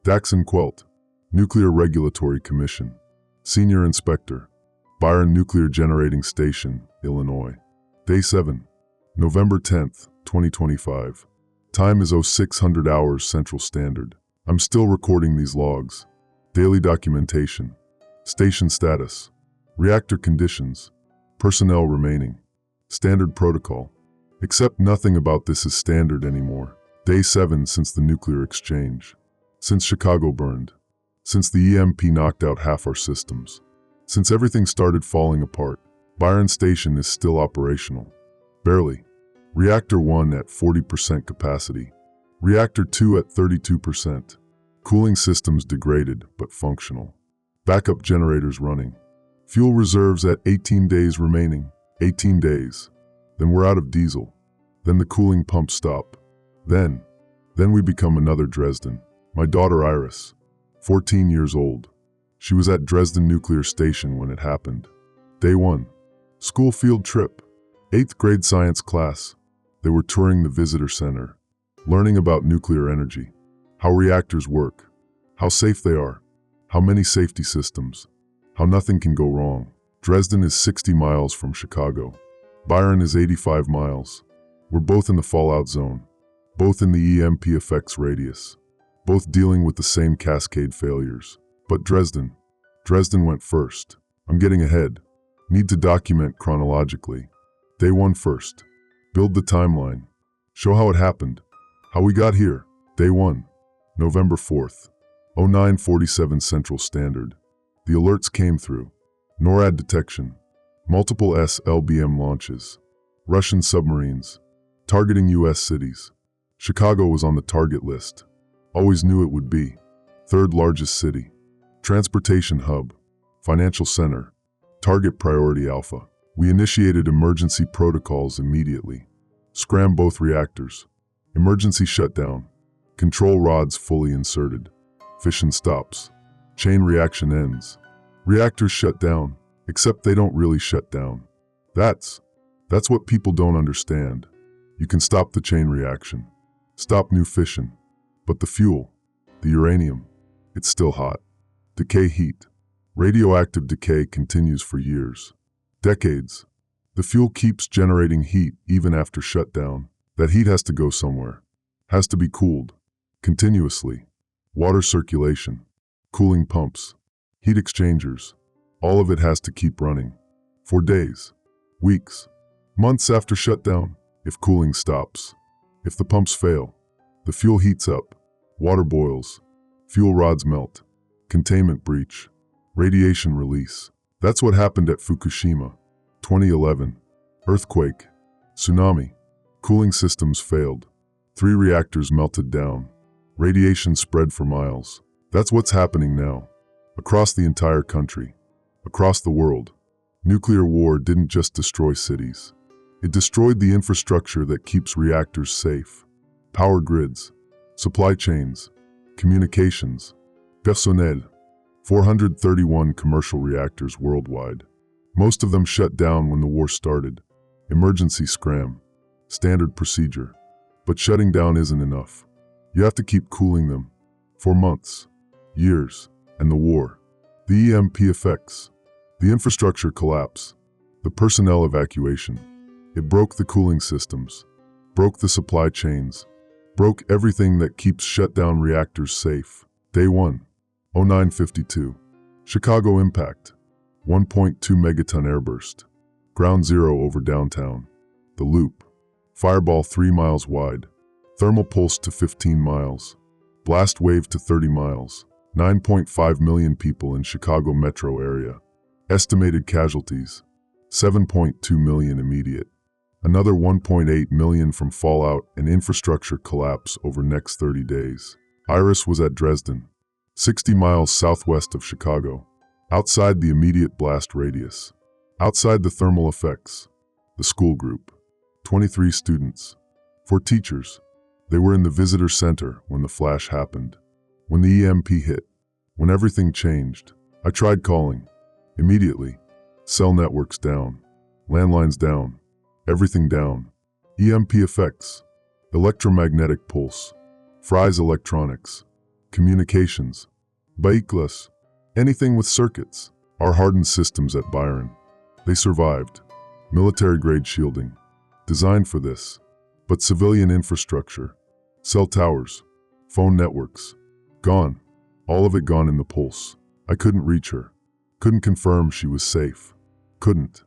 Daxon Quelt, Nuclear Regulatory Commission. Senior Inspector, Byron Nuclear Generating Station, Illinois. Day 7, November 10th, 2025. Time is 0600 hours Central Standard. I'm still recording these logs. Daily documentation. Station status. Reactor conditions. Personnel remaining. Standard protocol. Except nothing about this is standard anymore. Day 7 since the nuclear exchange. Since Chicago burned. Since the EMP knocked out half our systems. Since everything started falling apart. Byron Station is still operational. Barely. Reactor 1 at 40% capacity. Reactor 2 at 32%. Cooling systems degraded but functional. Backup generators running. Fuel reserves at 18 days remaining. 18 days. Then we're out of diesel. Then the cooling pumps stop. Then we become another Dresden. My daughter Iris, 14 years old. She was at Dresden Nuclear Station when it happened. Day 1. School field trip. 8th grade science class. They were touring the visitor center, learning about nuclear energy, how reactors work, how safe they are, how many safety systems, how nothing can go wrong. Dresden is 60 miles from Chicago. Byron is 85 miles. We're both in the fallout zone, both in the EMP effects radius, both dealing with the same cascade failures. But Dresden went first. I'm getting ahead. Need to document chronologically. Day 1 first. Build the timeline. Show how it happened. How we got here. Day 1. November 4th. 0947 Central Standard. The alerts came through. NORAD detection. Multiple SLBM launches. Russian submarines. Targeting U.S. cities. Chicago was on the target list. Always knew it would be. 3rd largest city. Transportation hub. Financial center. Target priority alpha. We initiated emergency protocols immediately. Scram both reactors. Emergency shutdown. Control rods fully inserted. Fission stops. Chain reaction ends. Reactors shut down, except they don't really shut down. That's what people don't understand. You can stop the chain reaction. Stop new fission. But the fuel, the uranium, it's still hot. Decay heat. Radioactive decay continues for years. Decades. The fuel keeps generating heat even after shutdown. That heat has to go somewhere. Has to be cooled. Continuously. Water circulation. Cooling pumps. Heat exchangers. All of it has to keep running. For days. Weeks. Months after shutdown. If cooling stops. If the pumps fail. The fuel heats up. Water boils. Fuel rods melt. Containment breach. Radiation release. That's what happened at Fukushima. 2011. Earthquake. Tsunami. Cooling systems failed. 3 reactors melted down. Radiation spread for miles. That's what's happening now. Across the entire country. Across the world. Nuclear war didn't just destroy cities. It destroyed the infrastructure that keeps reactors safe. Power grids. Supply chains. Communications. Personnel. 431 commercial reactors worldwide. Most of them shut down when the war started. Emergency scram. Standard procedure. But shutting down isn't enough. You have to keep cooling them. For months. Years. And the war. The EMP effects. The infrastructure collapse. The personnel evacuation. It broke the cooling systems. Broke the supply chains. Broke everything that keeps shut-down reactors safe. Day 1. 0952. Chicago impact. 1.2 megaton airburst. Ground zero over downtown. The loop. Fireball 3 miles wide. Thermal pulse to 15 miles. Blast wave to 30 miles. 9.5 million people in Chicago metro area. Estimated casualties. 7.2 million immediate. Another 1.8 million from fallout and infrastructure collapse over next 30 days. Iris was at Dresden, 60 miles southwest of Chicago, outside the immediate blast radius, outside the thermal effects. The school group, 23 students, 4 teachers. They were in the visitor center when the flash happened, when the EMP hit, when everything changed. I tried calling. Immediately. Cell networks down, landlines down. Everything down. EMP effects. Electromagnetic pulse. Fries electronics. communications, vehicles, anything with circuits. Our hardened systems at Byron. They survived. Military-grade shielding, designed for this. But civilian infrastructure, cell towers, phone networks, gone. All of it gone in the pulse. I couldn't reach her. Couldn't confirm she was safe. Couldn't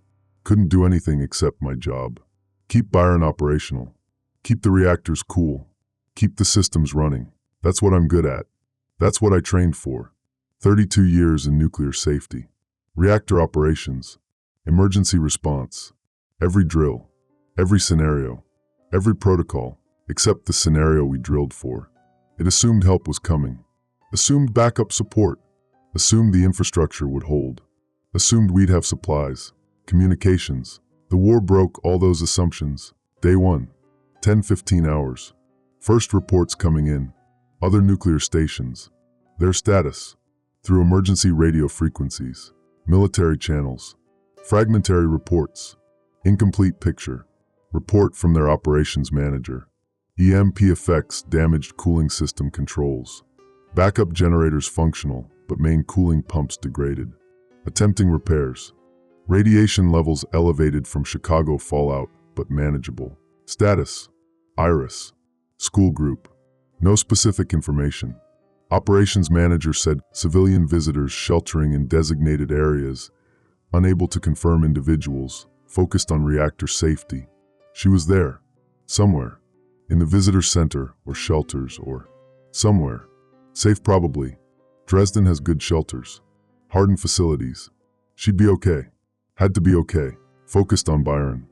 do anything except my job. Keep Byron operational. Keep the reactors cool. Keep the systems running. That's what I'm good at. That's what I trained for. 32 years in nuclear safety. Reactor operations. Emergency response. Every drill. Every scenario. Every protocol. Except the scenario we drilled for. It assumed help was coming. Assumed backup support. Assumed the infrastructure would hold. Assumed we'd have supplies. Communications. The war broke all those assumptions. Day 1. 10-15 hours. First reports coming in. Other nuclear stations. Their status. Through emergency radio frequencies. Military channels. Fragmentary reports. Incomplete picture. Report from their operations manager. EMP effects damaged cooling system controls. Backup generators functional, but main cooling pumps degraded. Attempting repairs. Radiation levels elevated from Chicago fallout, but manageable. Status. Iris. School group. No specific information. Operations manager said civilian visitors sheltering in designated areas, unable to confirm individuals, focused on reactor safety. She was there. Somewhere. In the visitor center or shelters or somewhere. Safe probably. Dresden has good shelters. Hardened facilities. She'd be okay. Had to be okay. Focused on Byron.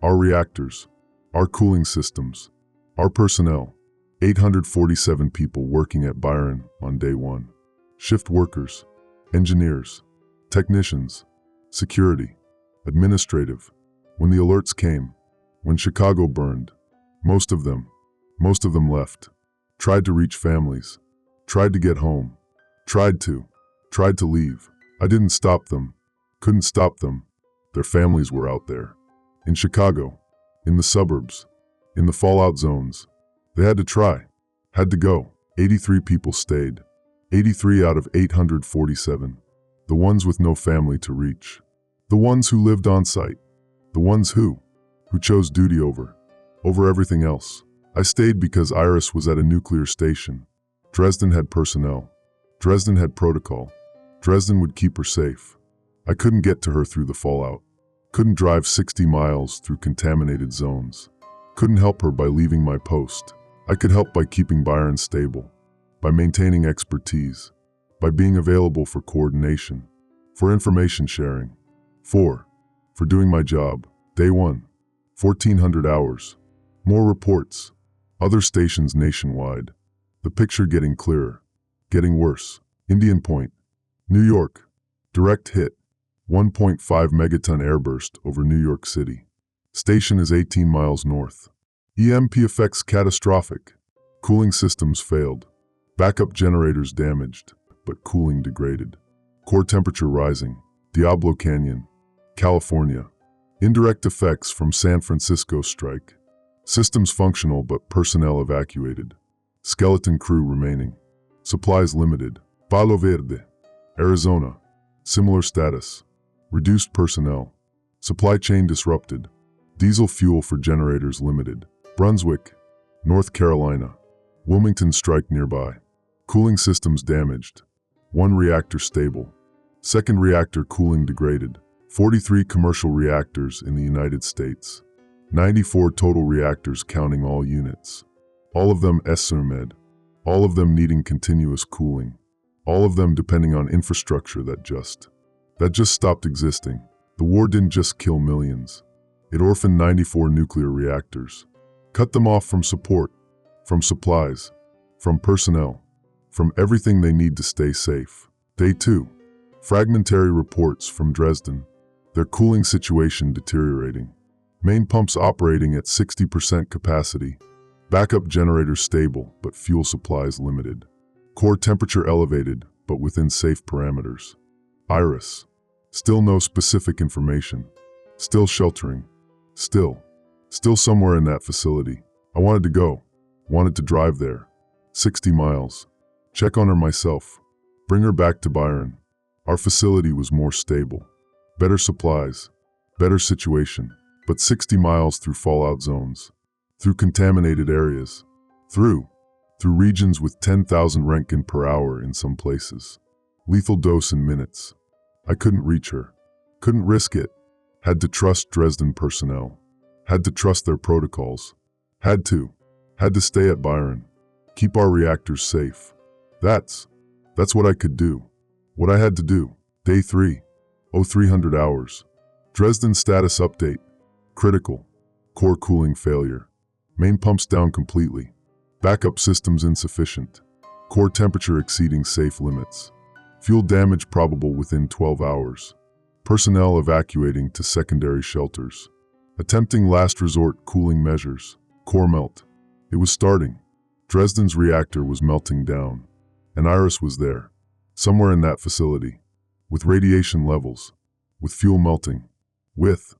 Our reactors. Our cooling systems. Our personnel. 847 people working at Byron on day 1. Shift workers. Engineers. Technicians. Security. Administrative. When the alerts came. When Chicago burned. Most of them left. Tried to reach families. Tried to get home. Tried to leave. I didn't stop them. Couldn't stop them. Their families were out there. In Chicago. In the suburbs. In the fallout zones. They had to try. Had to go. 83 people stayed. 83 out of 847. The ones with no family to reach. The ones who lived on site. The ones who chose duty over everything else. I stayed because Iris was at a nuclear station. Dresden had personnel. Dresden had protocol. Dresden would keep her safe. I couldn't get to her through the fallout. Couldn't drive 60 miles through contaminated zones. Couldn't help her by leaving my post. I could help by keeping Byron stable, by maintaining expertise, by being available for coordination, for information sharing. 4. For doing my job. Day 1. 1,400 hours. More reports. Other stations nationwide. The picture getting clearer. Getting worse. Indian Point. New York. Direct hit. 1.5 megaton airburst over New York City. Station is 18 miles north. EMP effects catastrophic. Cooling systems failed. Backup generators damaged, but cooling degraded. Core temperature rising. Diablo Canyon. California. Indirect effects from San Francisco strike. Systems functional but personnel evacuated. Skeleton crew remaining. Supplies limited. Palo Verde. Arizona. Similar status. Reduced personnel. Supply chain disrupted. Diesel fuel for generators limited. Brunswick. North Carolina. Wilmington strike nearby. Cooling systems damaged. 1 reactor stable. 2nd reactor cooling degraded. 43 commercial reactors in the United States. 94 total reactors counting all units. All of them SUMED. All of them needing continuous cooling. All of them depending on infrastructure that just stopped existing. The war didn't just kill millions. It orphaned 94 nuclear reactors. Cut them off from support, from supplies, from personnel, from everything they need to stay safe. Day 2. Fragmentary reports from Dresden. Their cooling situation deteriorating. Main pumps operating at 60% capacity. Backup generators stable, but fuel supplies limited. Core temperature elevated, but within safe parameters. Iris. Still no specific information. Still sheltering. Still somewhere in that facility. I wanted to go. Wanted to drive there. 60 miles. Check on her myself. Bring her back to Byron. Our facility was more stable. Better supplies. Better situation. But 60 miles through fallout zones. Through contaminated areas. Through regions with 10,000 Röntgen per hour in some places. Lethal dose in minutes. I couldn't reach her. Couldn't risk it. Had to trust Dresden personnel. Had to trust their protocols. Had to stay at Byron. Keep our reactors safe. That's what I could do. What I had to do. Day 3. 0300 hours. Dresden status update. Critical. Core cooling failure. Main pumps down completely. Backup systems insufficient. Core temperature exceeding safe limits. Fuel damage probable within 12 hours. Personnel evacuating to secondary shelters. Attempting last resort cooling measures. Core melt. It was starting. Dresden's reactor was melting down. And Iris was there. Somewhere in that facility. With radiation levels. With fuel melting. With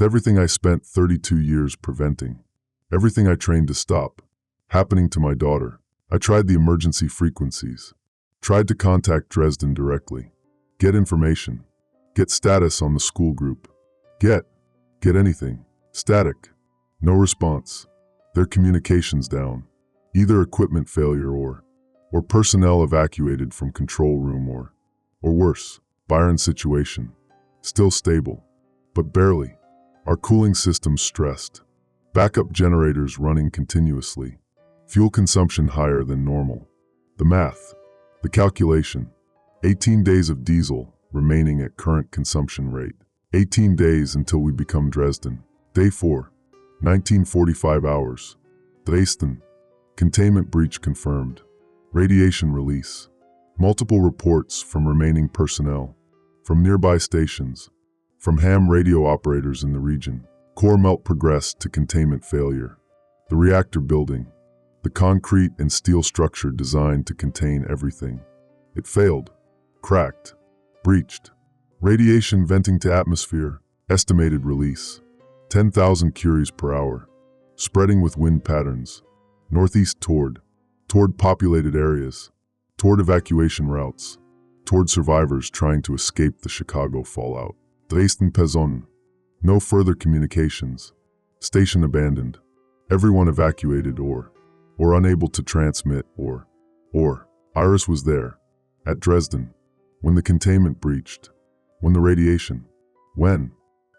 everything I spent 32 years preventing. Everything I trained to stop. Happening to my daughter. I tried the emergency frequencies. Tried to contact Dresden directly. Get information. Get status on the school group. Get anything. Static. No response. Their communications down. Either equipment failure or personnel evacuated from control room or worse, Byron's situation. Still stable, but barely. Our cooling systems stressed. Backup generators running continuously. Fuel consumption higher than normal. The math. The calculation. 18 days of diesel remaining at current consumption rate. 18 days until we become Dresden. Day 4. 1945 hours. Dresden. Containment breach confirmed. Radiation release. Multiple reports from remaining personnel. From nearby stations. From ham radio operators in the region. Core melt progressed to containment failure. The reactor building. The concrete and steel structure designed to contain everything. It failed. Cracked. Breached. Radiation venting to atmosphere. Estimated release. 10,000 curies per hour. Spreading with wind patterns. Northeast toward populated areas. Toward evacuation routes. Toward survivors trying to escape the Chicago fallout. Dresden Person. No further communications. Station abandoned. Everyone evacuated or unable to transmit or Iris was there. At Dresden. When the containment breached. When the radiation. When?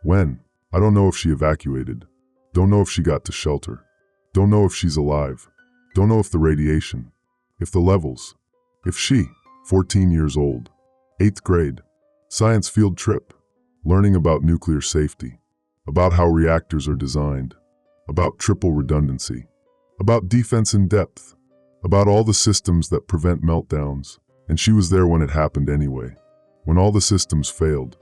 I don't know if she evacuated. Don't know if she got to shelter. Don't know if she's alive. Don't know if the radiation. If the levels. If she. 14 years old. 8th grade. Science field trip. Learning about nuclear safety. About how reactors are designed. About triple redundancy. About defense in depth. About all the systems that prevent meltdowns. And she was there when it happened anyway. When all the systems failed.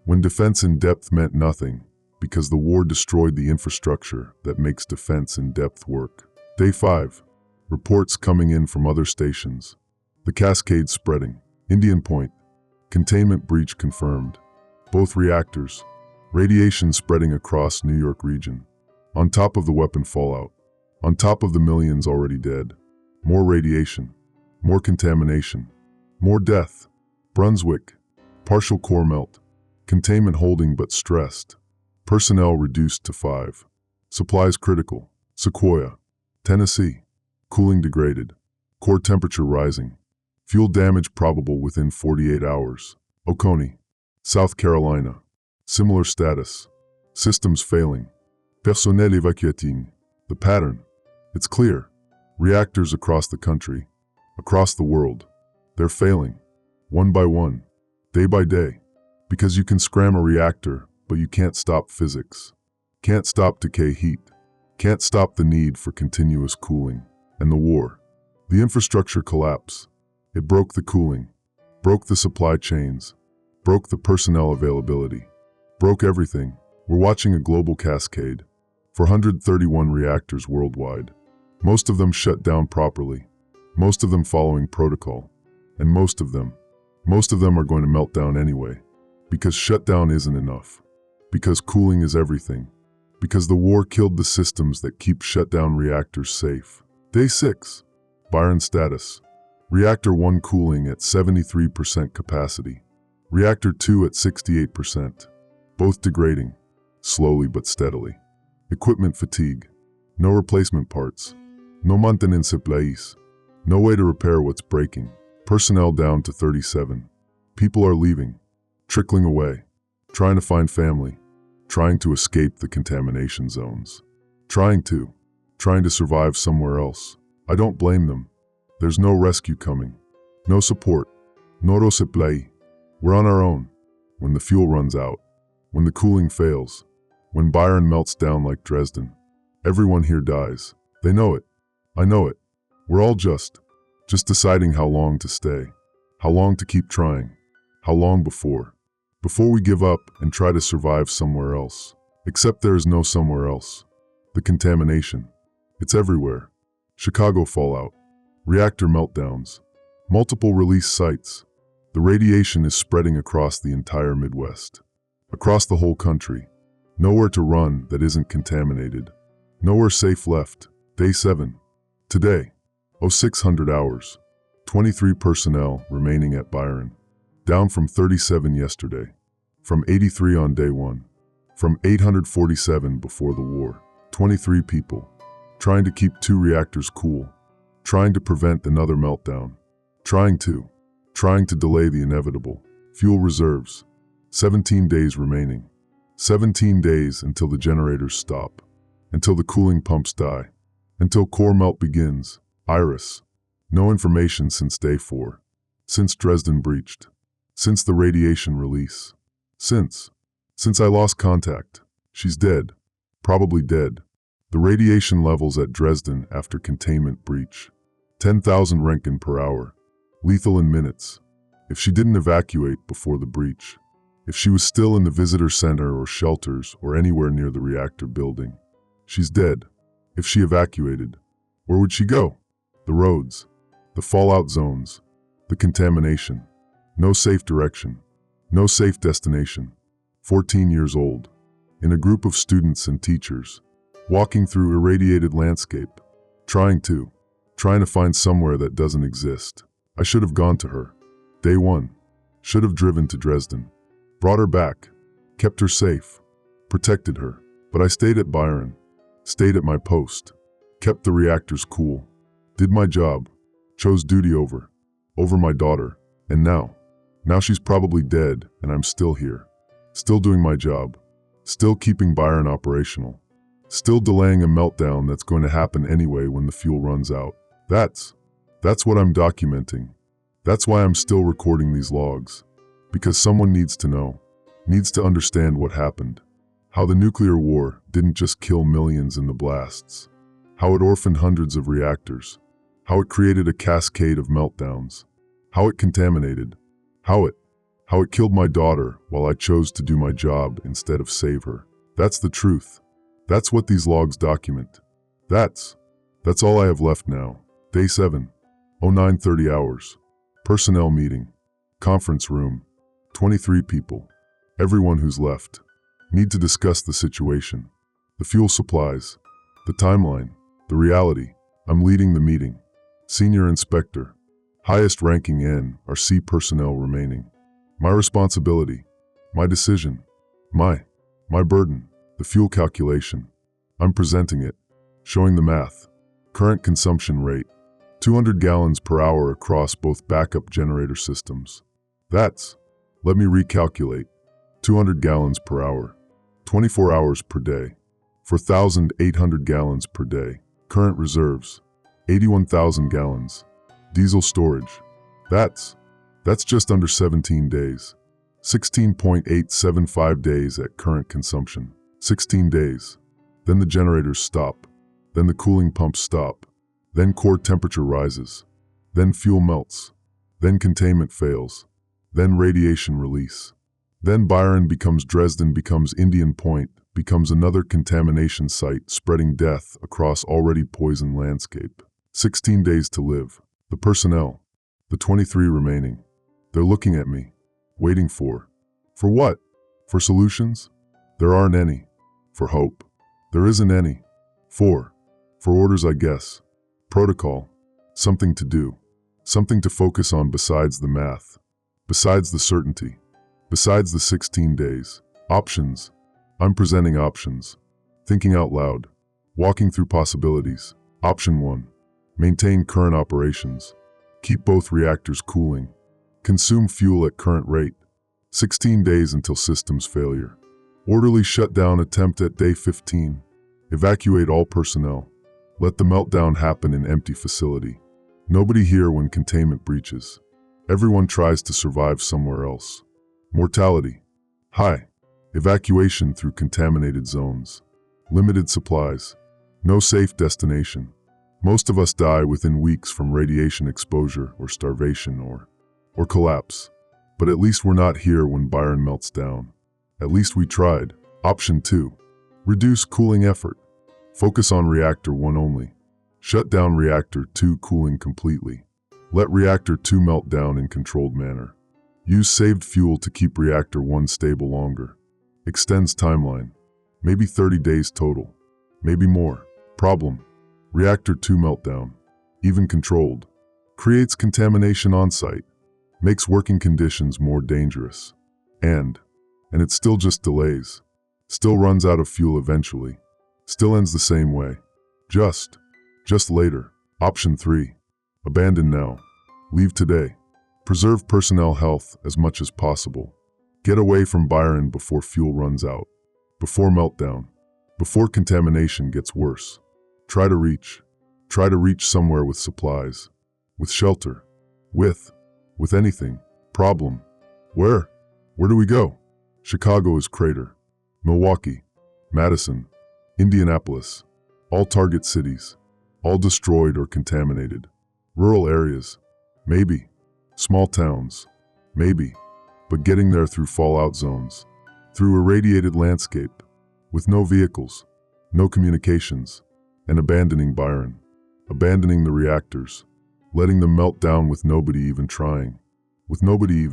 When defense in depth meant nothing. Because the war destroyed the infrastructure that makes defense in depth work. Day 5. Reports coming in from other stations. The Cascade spreading. Indian Point. Containment breach confirmed. Both reactors. Radiation spreading across New York region. On top of the weapon fallout. On top of the millions already dead. More radiation. More contamination. More death. Brunswick. Partial core melt. Containment holding but stressed. Personnel reduced to 5. Supplies critical. Sequoia. Tennessee. Cooling degraded. Core temperature rising. Fuel damage probable within 48 hours. Oconee. South Carolina. Similar status. Systems failing. Personnel évacuating. The pattern. It's clear. Reactors across the country. Across the world. They're failing. One by one. Day by day. Because you can scram a reactor, but you can't stop physics. Can't stop decay heat. Can't stop the need for continuous cooling. And the war. The infrastructure collapse. It broke the cooling. Broke the supply chains. Broke the personnel availability. Broke everything. We're watching a global cascade. 431 reactors worldwide. Most of them shut down properly. Most of them following protocol. And most of them are going to melt down anyway. Because shutdown isn't enough. Because cooling is everything. Because the war killed the systems that keep shutdown reactors safe. Day 6. Byron status. Reactor 1 cooling at 73% capacity. Reactor 2 at 68%. Both degrading, slowly but steadily. Equipment fatigue. No replacement parts. No maintenance place. No way to repair what's breaking. Personnel down to 37. People are leaving, trickling away, trying to find family, trying to escape the contamination zones. Trying to survive somewhere else. I don't blame them. There's no rescue coming. No support. No nosleep. We're on our own. When the fuel runs out. When the cooling fails. When Byron melts down like Dresden. Everyone here dies. They know it. I know it. We're all just deciding how long to stay. How long to keep trying. How long before we give up and try to survive somewhere else. Except there is no somewhere else. The contamination. It's everywhere. Chicago fallout. Reactor meltdowns. Multiple release sites. The radiation is spreading across the entire Midwest. Across the whole country. Nowhere to run that isn't contaminated. Nowhere safe left. Day 7. Today. 0600 hours. 23 personnel remaining at Byron. Down from 37 yesterday. From 83 on day 1. From 847 before the war. 23 people. Trying to keep 2 reactors cool. Trying to prevent another meltdown. Trying to delay the inevitable. Fuel reserves. 17 days remaining. 17 days until the generators stop. Until the cooling pumps die. Until core melt begins. Iris. No information since day 4. Since Dresden breached. Since the radiation release. Since I lost contact. She's dead. Probably dead. The radiation levels at Dresden after containment breach. 10,000 Roentgen per hour. Lethal in minutes. If she didn't evacuate before the breach. If she was still in the visitor center or shelters or anywhere near the reactor building. She's dead. If she evacuated, where would she go? The roads. The fallout zones. The contamination. No safe direction. No safe destination. 14 years old. In a group of students and teachers. Walking through irradiated landscape. Trying to find somewhere that doesn't exist. I should have gone to her. Day 1. Should have driven to Dresden. Brought her back. Kept her safe. Protected her. But I stayed at Byron. Stayed at my post. Kept the reactors cool. Did my job. Chose duty over my daughter. And now she's probably dead and I'm still here. Still doing my job. Still keeping Byron operational. Still delaying a meltdown that's going to happen anyway when the fuel runs out. That's what I'm documenting. That's why I'm still recording these logs. Because someone needs to know. Needs to understand what happened. How the nuclear war didn't just kill millions in the blasts. How it orphaned hundreds of reactors. How it created a cascade of meltdowns. How it contaminated. How it killed my daughter while I chose to do my job instead of save her. That's the truth. That's what these logs document. That's all I have left now. Day 7. 0930 hours. Personnel meeting. Conference room. 23 people. Everyone who's left. Need to discuss the situation. The fuel supplies. The timeline. The reality. I'm leading the meeting. Senior Inspector. Highest ranking NRC personnel remaining. My responsibility. My decision. My burden. The fuel calculation. I'm presenting it. Showing the math. Current consumption rate. 200 gallons per hour across both backup generator systems. Let me recalculate. 200 gallons per hour. 24 hours per day. 4,800 gallons per day. Current reserves. 81,000 gallons. Diesel storage. That's just under 17 days. 16.875 days at current consumption. 16 days. Then the generators stop. Then the cooling pumps stop. Then core temperature rises. Then fuel melts. Then containment fails. Then radiation release. Then Byron becomes Dresden, becomes Indian Point, becomes another contamination site spreading death across already poisoned landscape. 16 days to live. The personnel. The 23 remaining. They're looking at me. Waiting for what? For solutions? There aren't any. For hope? There isn't any. For orders, I guess. Protocol. Something to do. Something to focus on besides the math, besides the certainty, besides the 16 days. Options. I'm presenting options. Thinking out loud. Walking through possibilities. Option 1. Maintain current operations. Keep both reactors cooling. Consume fuel at current rate. 16 days until systems failure. Orderly shutdown attempt at day 15. Evacuate all personnel. Let the meltdown happen in empty facility. Nobody here when containment breaches. Everyone tries to survive somewhere else. Mortality. High. Evacuation through contaminated zones. Limited supplies. No safe destination. Most of us die within weeks from radiation exposure or starvation or collapse. But at least we're not here when Byron melts down. At least we tried. Option 2. Reduce cooling effort. Focus on Reactor 1 only. Shut down Reactor 2 cooling completely. Let Reactor 2 melt down in controlled manner. Use saved fuel to keep Reactor 1 stable longer. Extends timeline. Maybe 30 days total. Maybe more. Problem. Reactor 2 meltdown. Even controlled. Creates contamination on-site. Makes working conditions more dangerous. And it still just delays. Still runs out of fuel eventually. Still ends the same way. Just later. Option 3. Abandon now. Leave today. Preserve personnel health as much as possible. Get away from Byron before fuel runs out. Before meltdown. Before contamination gets worse. Try to reach somewhere with supplies. With shelter. With anything. Problem. Where do we go? Chicago is crater. Milwaukee. Madison. Indianapolis. All target cities. All destroyed or contaminated. Rural areas. Maybe. Small towns. Maybe. But getting there through fallout zones. Through irradiated landscape. With no vehicles. No communications. And abandoning Byron. Abandoning the reactors. Letting them melt down with nobody even trying. With nobody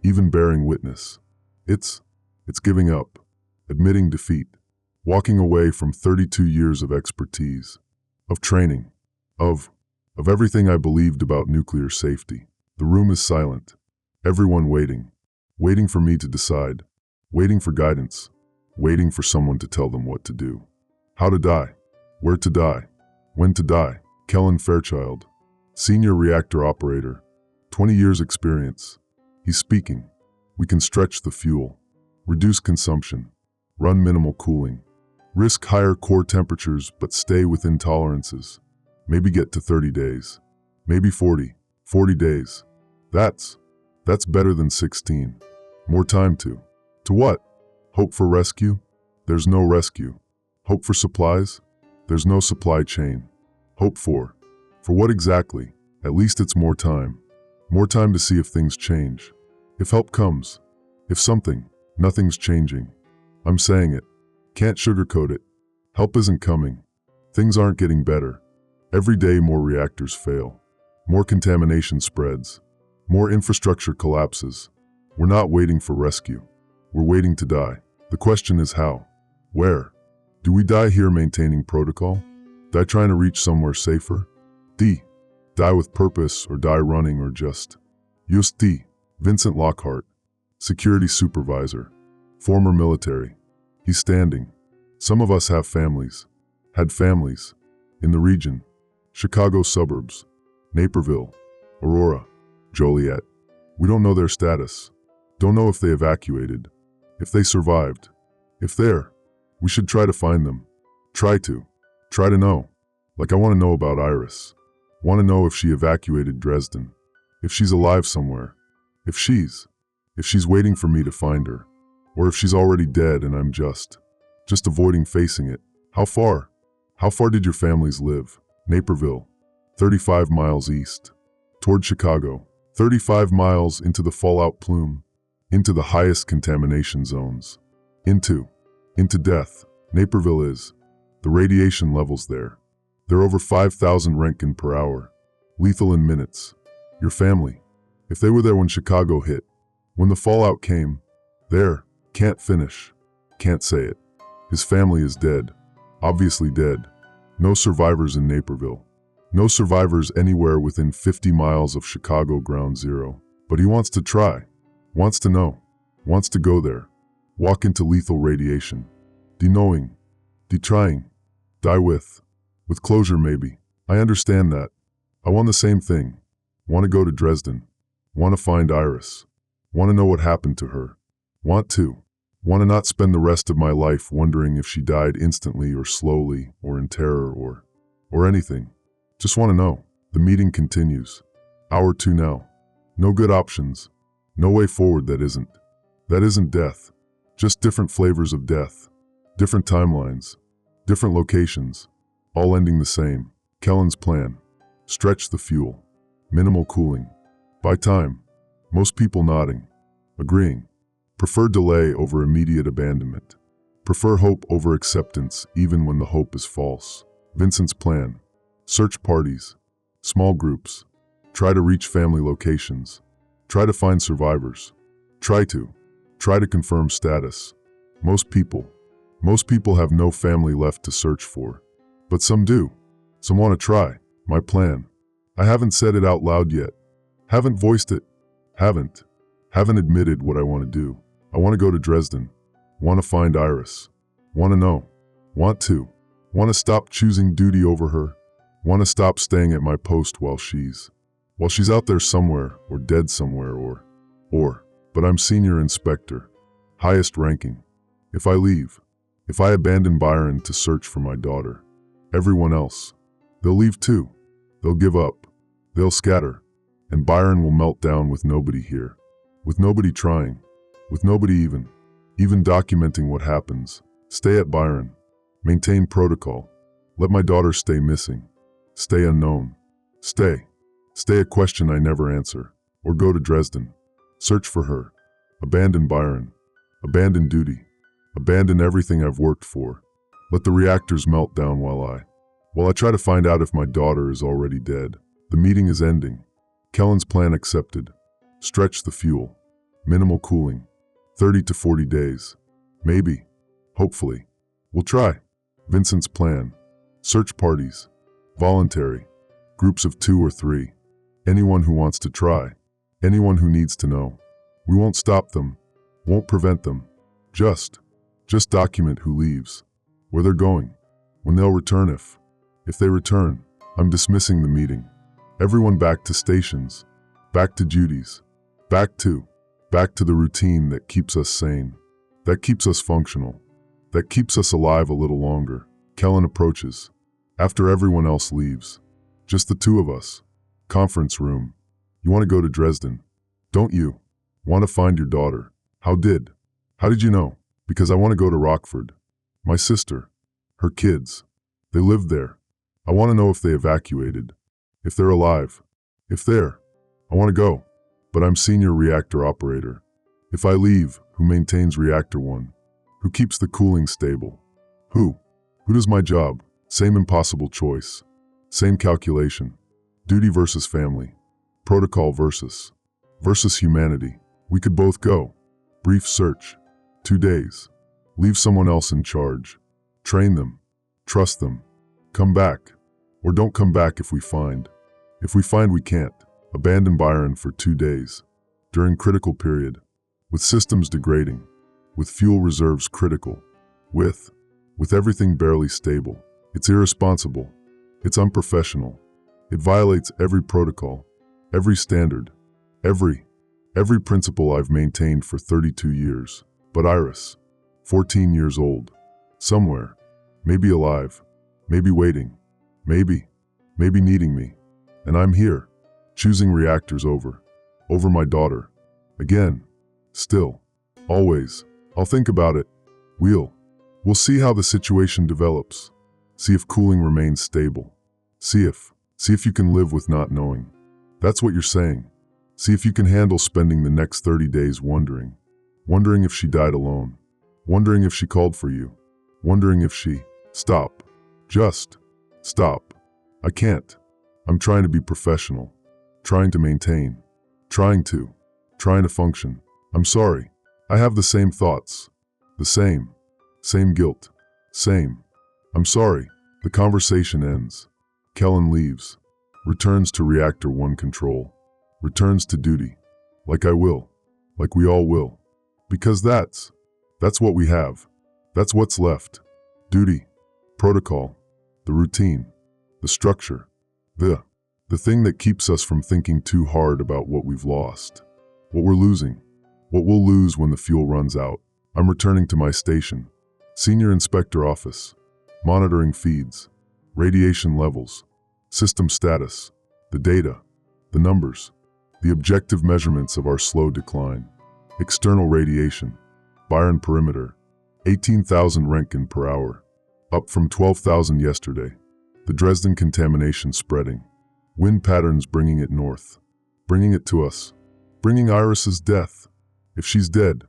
even bearing witness. It's giving up. Admitting defeat. Walking away from 32 years of expertise. Of training. Of everything I believed about nuclear safety. The room is silent. Everyone waiting. Waiting for me to decide. Waiting for guidance. Waiting for someone to tell them what to do. How to die. Where to die. When to die. Kellen Fairchild. Senior reactor operator. 20 years experience. He's speaking. We can stretch the fuel. Reduce consumption. Run minimal cooling. Risk higher core temperatures but stay within tolerances. Maybe get to 30 days. Maybe 40 days. That's better than 16. More time to what? Hope for rescue? There's no rescue. Hope for supplies? There's no supply chain. Hope for what exactly? At least it's more time. More time to see if things change. If help comes. If nothing's changing. I'm saying it. Can't sugarcoat it. Help isn't coming. Things aren't getting better. Every day more reactors fail. More contamination spreads. More infrastructure collapses. We're not waiting for rescue. We're waiting to die. The question is how? Where? Do we die here maintaining protocol? Die trying to reach somewhere safer? Die with purpose or die running or just D. Vincent Lockhart. Security supervisor. Former military. He's standing. Some of us have families. Had families. In the region. Chicago suburbs. Naperville. Aurora. Joliet. We don't know their status. Don't know if they evacuated. If they survived. If they're. We should try to find them. Try to know. Like I want to know about Iris. Want to know if she evacuated Dresden. If she's alive somewhere. If she's waiting for me to find her. Or if she's already dead and I'm just avoiding facing it. How far did your families live? Naperville. 35 miles east. Toward Chicago. 35 miles into the fallout plume. Into the highest contamination zones. Into death. Naperville is. The radiation levels there. They're over 5,000 Roentgen per hour. Lethal in minutes. Your family. If they were there when Chicago hit. When the fallout came. There. Can't finish. Can't say it. His family is dead. Obviously dead. No survivors in Naperville. No survivors anywhere within 50 miles of Chicago Ground Zero. But he wants to try, wants to know, wants to go there, walk into lethal radiation. De-knowing, de-trying, die with closure maybe. I understand that. I want the same thing. Want to go to Dresden. Want to find Iris. Want to know what happened to her. Want to not spend the rest of my life wondering if she died instantly or slowly or in terror or anything. Just want to know. The meeting continues. Hour 2 now. No good options. No way forward that isn't death. Just different flavors of death. Different timelines. Different locations. All ending the same. Kellen's plan. Stretch the fuel. Minimal cooling. Buy time. Most people nodding. Agreeing. Prefer delay over immediate abandonment. Prefer hope over acceptance even when the hope is false. Vincent's plan. Search parties. Small groups. Try to reach family locations. Try to find survivors. Try to confirm status. Most people have no family left to search for. But some do. Some want to try. My plan. I haven't said it out loud yet. Haven't voiced it. Haven't admitted what I want to do. I want to go to Dresden. Want to find Iris. Want to know. Want to stop choosing duty over her. Want to stop staying at my post while she's out there somewhere or dead somewhere but I'm senior inspector, highest ranking. If I leave, if I abandon Byron to search for my daughter, everyone else, they'll leave too. They'll give up. They'll scatter. And Byron will melt down with nobody here. With nobody trying. With nobody even documenting what happens. Stay at Byron. Maintain protocol. Let my daughter stay missing. Stay unknown. Stay a question I never answer. Or go to Dresden. Search for her. Abandon Byron. Abandon duty. Abandon everything I've worked for. Let the reactors melt down while I try to find out if my daughter is already dead. The meeting is ending. Kellen's plan accepted. Stretch the fuel. Minimal cooling. 30 to 40 days. Maybe. Hopefully. We'll try. Vincent's plan. Search parties. Voluntary. Groups of 2 or 3. Anyone who wants to try. Anyone who needs to know. We won't stop them. Won't prevent them. Just document who leaves. Where they're going. When they'll return if they return. I'm dismissing the meeting. Everyone back to stations. Back to duties. Back to the routine that keeps us sane. That keeps us functional. That keeps us alive a little longer. Kellen approaches. After everyone else leaves. Just the 2 of us. Conference room. You want to go to Dresden? Don't you? Want to find your daughter? How did you know? Because I want to go to Rockford. My sister. Her kids. They lived there. I want to know if they evacuated. If they're alive. I want to go. But I'm senior reactor operator. If I leave, who maintains reactor 1? Who keeps the cooling stable? Who does my job? Same impossible choice. Same calculation. Duty versus family. Protocol versus humanity. We could both go. Brief search. 2 days. Leave someone else in charge. Train them. Trust them. Come back. Or don't come back if we find. If we find we can't. Abandon Byron for 2 days. During critical period. With systems degrading. With fuel reserves critical. With everything barely stable. It's irresponsible. It's unprofessional. It violates every protocol. Every standard. Every principle I've maintained for 32 years. But Iris, 14 years old, somewhere, maybe alive, maybe waiting, maybe needing me. And I'm here, choosing reactors over my daughter. Again, still, always. I'll think about it. We'll see how the situation develops. See if cooling remains stable. See if you can live with not knowing. That's what you're saying. See if you can handle spending the next 30 days wondering if she died alone. Wondering if she called for you. Wondering if she... Stop. Just stop. I can't. I'm trying to be professional. Trying to maintain. Trying to function. I'm sorry. I have the same thoughts. The same guilt. I'm sorry. The conversation ends. Kellen leaves. Returns to Reactor 1 control. Returns to duty. Like I will. Like we all will. Because that's what we have. That's what's left. Duty. Protocol. The routine. The structure. The thing that keeps us from thinking too hard about what we've lost. What we're losing. What we'll lose when the fuel runs out. I'm returning to my station. Senior Inspector Office. Monitoring feeds. Radiation levels. System status. The data. The numbers. The objective measurements of our slow decline. External radiation. Byron perimeter. 18,000 Roentgen per hour. Up from 12,000 yesterday. The Dresden contamination spreading. Wind patterns bringing it north. Bringing it to us. Bringing Iris's death. If she's dead.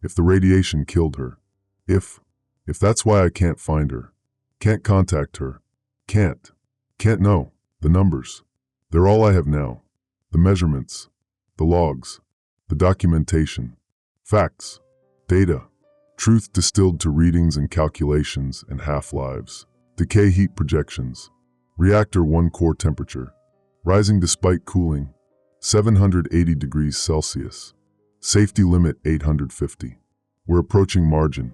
If the radiation killed her. If that's why I can't find her. Can't contact her. Can't know. The numbers. They're all I have now. The measurements. The logs. The documentation. Facts. Data. Truth distilled to readings and calculations and half-lives. Decay heat projections. Reactor 1 core temperature. Rising despite cooling. 780 degrees Celsius. Safety limit 850. We're approaching margin.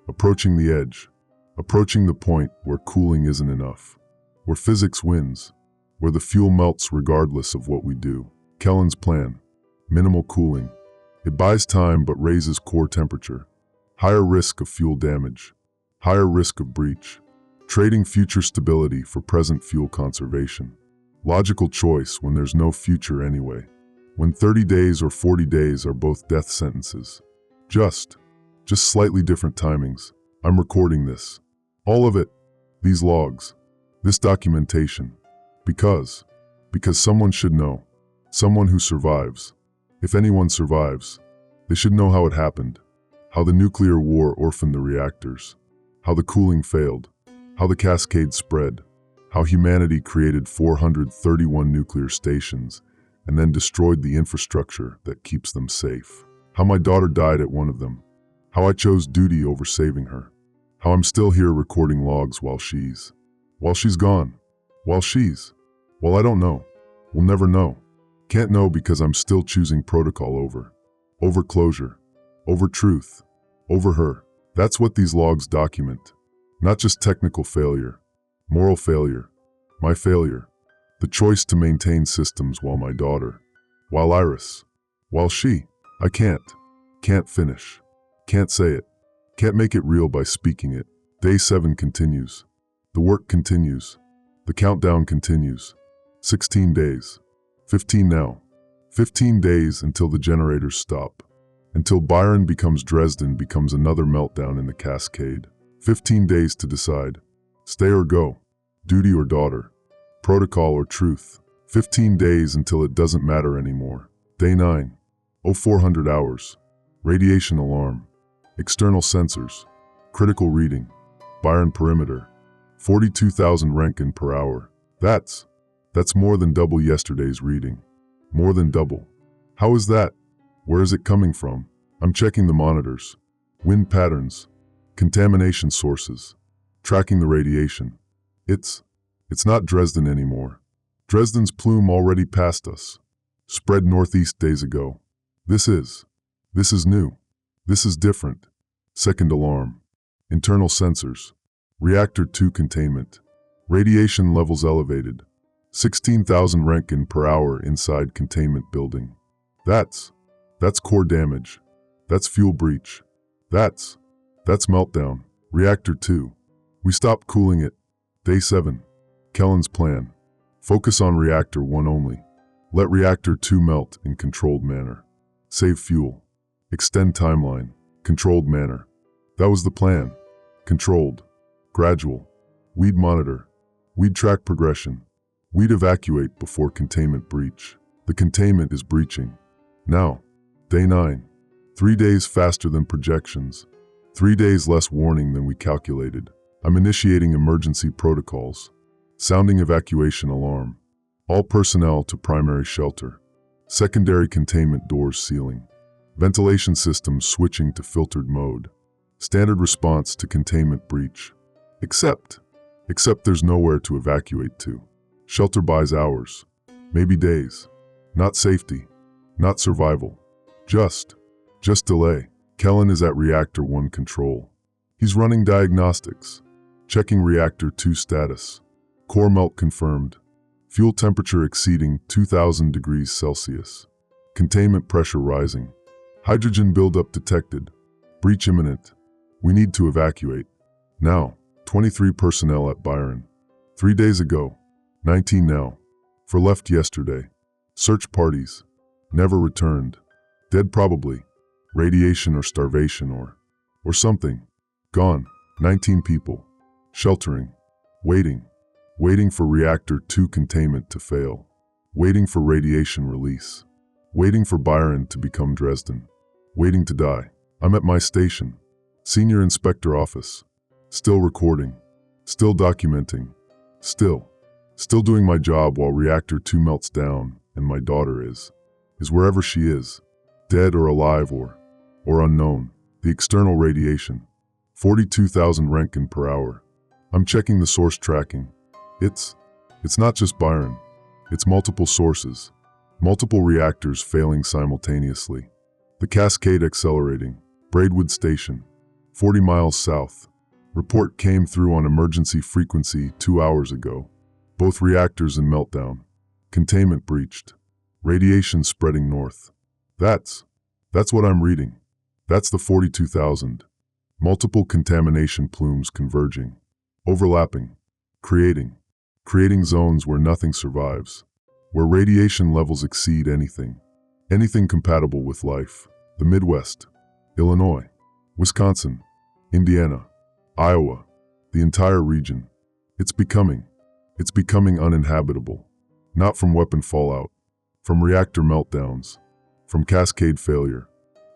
Approaching the edge. Approaching the point where cooling isn't enough. Where physics wins. Where the fuel melts regardless of what we do. Kellen's plan. Minimal cooling. It buys time but raises core temperature. Higher risk of fuel damage. Higher risk of breach. Trading future stability for present fuel conservation. Logical choice when there's no future anyway. When 30 days or 40 days are both death sentences. Just slightly different timings. I'm recording this. All of it. These logs. This documentation. Because someone should know. Someone who survives. If anyone survives, they should know how it happened. How the nuclear war orphaned the reactors. How the cooling failed. How the cascade spread. How humanity created 431 nuclear stations and then destroyed the infrastructure that keeps them safe. How my daughter died at one of them. How I chose duty over saving her. How I'm still here recording logs while she's gone. Well, I don't know. We'll never know. Can't know because I'm still choosing protocol over closure, over truth, over her. That's what these logs document. Not just technical failure, moral failure, my failure, the choice to maintain systems while my daughter, while Iris, while she, I can't finish, can't say it, can't make it real by speaking it. Day 7 continues. The work continues. The countdown continues. 16 days. 15 now. 15 days until the generators stop. Until Byron becomes Dresden becomes another meltdown in the cascade. 15 days to decide. Stay or go. Duty or daughter. Protocol or truth. 15 days until it doesn't matter anymore. Day 9. 0400 hours. Radiation alarm. External sensors. Critical reading. Byron perimeter. 42,000 Roentgen per hour. That's more than double yesterday's reading. More than double. How is that? Where is it coming from? I'm checking the monitors. Wind patterns. Contamination sources. Tracking the radiation. It's not Dresden anymore. Dresden's plume already passed us. Spread northeast days ago. This is new. This is different. Second alarm. Internal sensors. Reactor 2 containment. Radiation levels elevated. 16,000 Roentgen per hour inside containment building. That's core damage. That's fuel breach. That's meltdown. Reactor 2. We stopped cooling it. Day 7. Kellen's plan. Focus on Reactor 1 only. Let Reactor 2 melt in controlled manner. Save fuel. Extend timeline. Controlled manner. That was the plan. Controlled. Gradual. We'd monitor. We'd track progression. We'd evacuate before containment breach. The containment is breaching. Now. Day 9. 3 days faster than projections. 3 days less warning than we calculated. I'm initiating emergency protocols. Sounding evacuation alarm. All personnel to primary shelter. Secondary containment doors sealing. Ventilation systems switching to filtered mode. Standard response to containment breach. Except there's nowhere to evacuate to. Shelter buys hours, maybe days. Not safety, not survival. Just delay. Kellen is at Reactor 1 control. He's running diagnostics, checking Reactor 2 status. Core melt confirmed. Fuel temperature exceeding 2,000 degrees Celsius. Containment pressure rising. Hydrogen buildup detected. Breach imminent. We need to evacuate. Now, 23 personnel at Byron. 3 days ago. 19 now. For left yesterday. Search parties. Never returned. Dead probably. Radiation or starvation or something. Gone. 19 people. Sheltering. Waiting. Waiting for Reactor 2 containment to fail. Waiting for radiation release. Waiting for Byron to become Dresden. Waiting to die. I'm at my station. Senior Inspector Office. Still recording. Still documenting. Still doing my job while Reactor 2 melts down and my daughter is wherever she is. Dead or alive or unknown. The external radiation. 42,000 Roentgen per hour. I'm checking the source tracking. It's not just Byron. It's multiple sources. Multiple reactors failing simultaneously. The Cascade accelerating. Braidwood Station. 40 miles south. Report came through on emergency frequency 2 hours ago. Both reactors in meltdown. Containment breached. Radiation spreading north. That's what I'm reading. That's the 42,000. Multiple contamination plumes converging. Overlapping. Creating zones where nothing survives. Where radiation levels exceed anything compatible with life. The Midwest. Illinois. Wisconsin. Indiana. Iowa. The entire region. It's becoming uninhabitable. Not from weapon fallout. From reactor meltdowns. From cascade failure.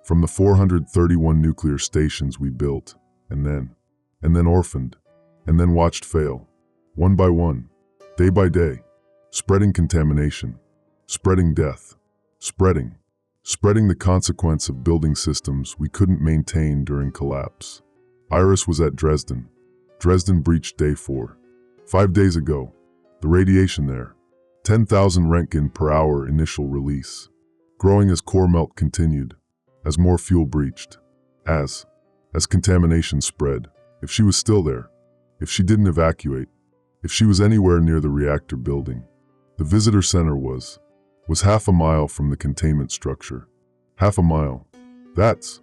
From the 431 nuclear stations we built, and then orphaned, and then watched fail. One by one. Day by day. Spreading contamination. Spreading death. Spreading the consequence of building systems we couldn't maintain during collapse. Iris was at Dresden. Dresden breached day 4. 5 days ago. The radiation there. 10,000 Roentgen per hour initial release. Growing as core melt continued. As more fuel breached. As contamination spread. If she was still there. If she didn't evacuate. If she was anywhere near the reactor building. The visitor center was half a mile from the containment structure. Half a mile. That's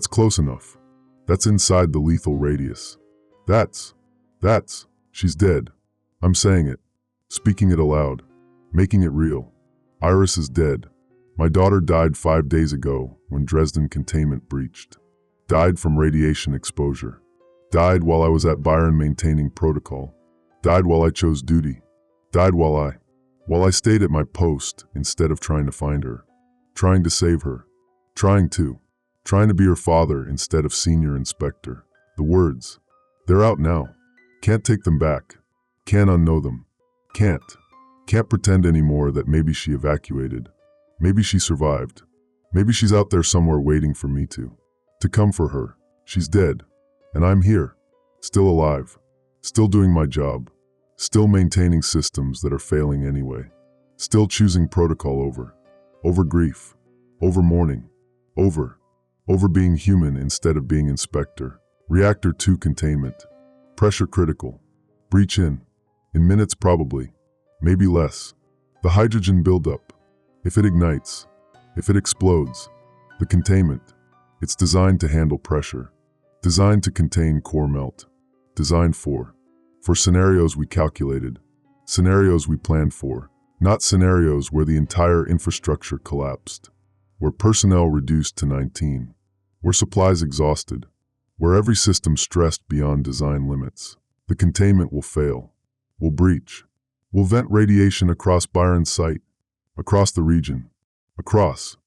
close enough. That's inside the lethal radius. She's dead. I'm saying it. Speaking it aloud. Making it real. Iris is dead. My daughter died 5 days ago when Dresden containment breached. Died from radiation exposure. Died while I was at Byron maintaining protocol. Died while I chose duty. Died while I stayed at my post instead of trying to find her. Trying to save her. Trying to be her father instead of senior inspector. The words. They're out now. Can't take them back. Can't unknow them. Can't pretend anymore that maybe she evacuated. Maybe she survived. Maybe she's out there somewhere waiting for me to come for her. She's dead. And I'm here. Still alive. Still doing my job. Still maintaining systems that are failing anyway. Still choosing protocol over grief. Over mourning. Over being human instead of being inspector. Reactor 2 containment. Pressure critical. Breach in minutes probably. Maybe less. The hydrogen buildup. If it ignites. If it explodes. The containment. It's designed to handle pressure. Designed to contain core melt. Designed for scenarios we calculated. Scenarios we planned for. Not scenarios where the entire infrastructure collapsed. Where personnel reduced to 19. Where supplies exhausted. Where every system stressed beyond design limits. The containment will fail. Will breach. Will vent radiation across Byron's site. Across the region. Across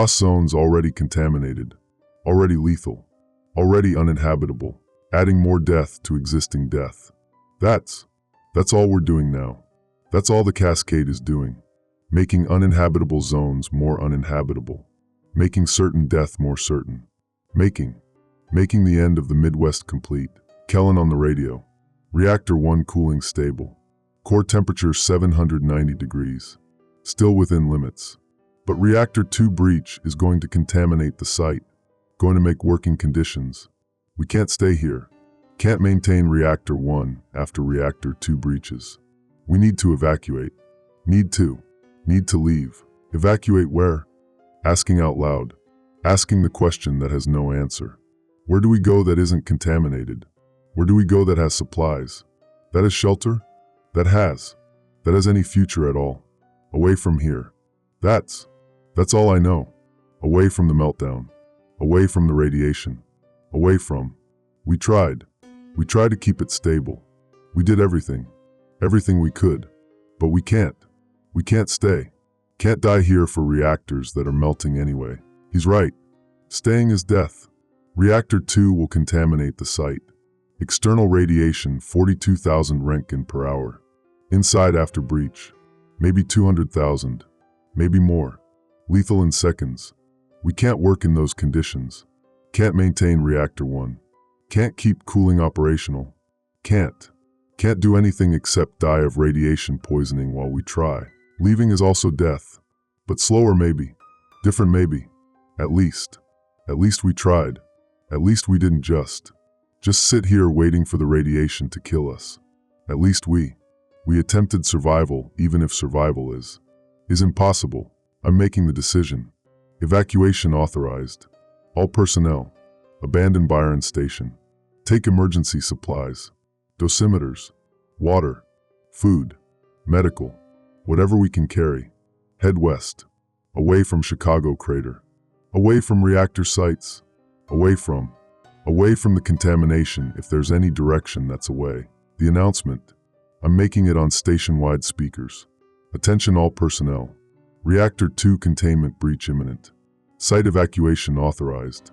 zones already contaminated. Already lethal. Already uninhabitable. Adding more death to existing death. That's all we're doing now. That's all the Cascade is doing. Making uninhabitable zones more uninhabitable. Making certain death more certain. Making the end of the Midwest complete. Kellen on the radio. Reactor 1 cooling stable. Core temperature 790 degrees. Still within limits. But Reactor 2 breach is going to contaminate the site, going to make working conditions. We can't stay here. Can't maintain Reactor 1 after Reactor 2 breaches. We need to evacuate. Need to leave. Evacuate where? Asking out loud. Asking the question that has no answer. Where do we go that isn't contaminated? Where do we go that has supplies? That has shelter? That has any future at all? Away from here. That's all I know. Away from the meltdown. Away from the radiation. Away from. We tried to keep it stable. We did everything we could. But we can't stay. Can't die here for reactors that are melting anyway. He's right. Staying is death. Reactor 2 will contaminate the site. External radiation 42,000 Röntgen per hour. Inside after breach, maybe 200,000, maybe more. Lethal in seconds. We can't work in those conditions. Can't maintain Reactor 1. Can't keep cooling operational. Can't do anything except die of radiation poisoning while we try. Leaving is also death. But slower maybe. Different maybe. At least we tried. At least we didn't just sit here waiting for the radiation to kill us. At least we attempted survival, even if survival is impossible. I'm making the decision. Evacuation authorized. All personnel. Abandon Byron Station. Take emergency supplies. Dosimeters. Water. Food. Medical. Whatever we can carry. Head west. Away from Chicago crater. Away from reactor sites. Away from the contamination if there's any direction that's away. The announcement. I'm making it on station-wide speakers. Attention all personnel. Reactor 2 containment breach imminent. Site evacuation authorized.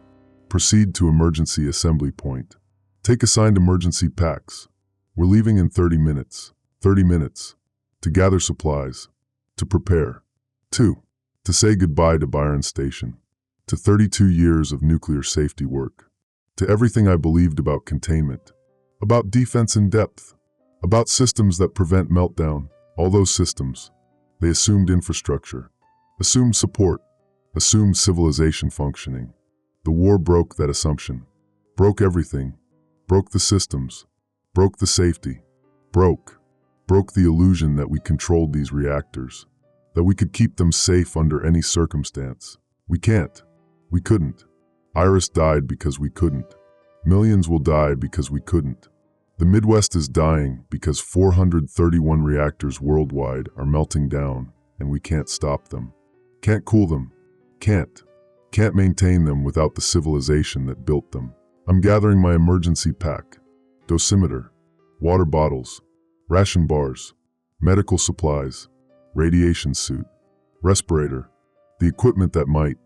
Proceed to emergency assembly point. Take assigned emergency packs. We're leaving in 30 minutes. 30 minutes. To gather supplies. To prepare. To say goodbye to Byron Station. To 32 years of nuclear safety work. To everything I believed about containment. About defense in depth. About systems that prevent meltdown. All those systems. They assumed infrastructure. Assumed support. Assumed civilization functioning. The war broke that assumption. Broke everything. Broke the systems. Broke the safety. Broke the illusion that we controlled these reactors. That we could keep them safe under any circumstance. We can't. We couldn't. Iris died because we couldn't. Millions will die because we couldn't. The Midwest is dying because 431 reactors worldwide are melting down and we can't stop them. Can't cool them. Can't maintain them without the civilization that built them. I'm gathering my emergency pack. Dosimeter. Water bottles. Ration bars. Medical supplies. Radiation suit. Respirator. The equipment that might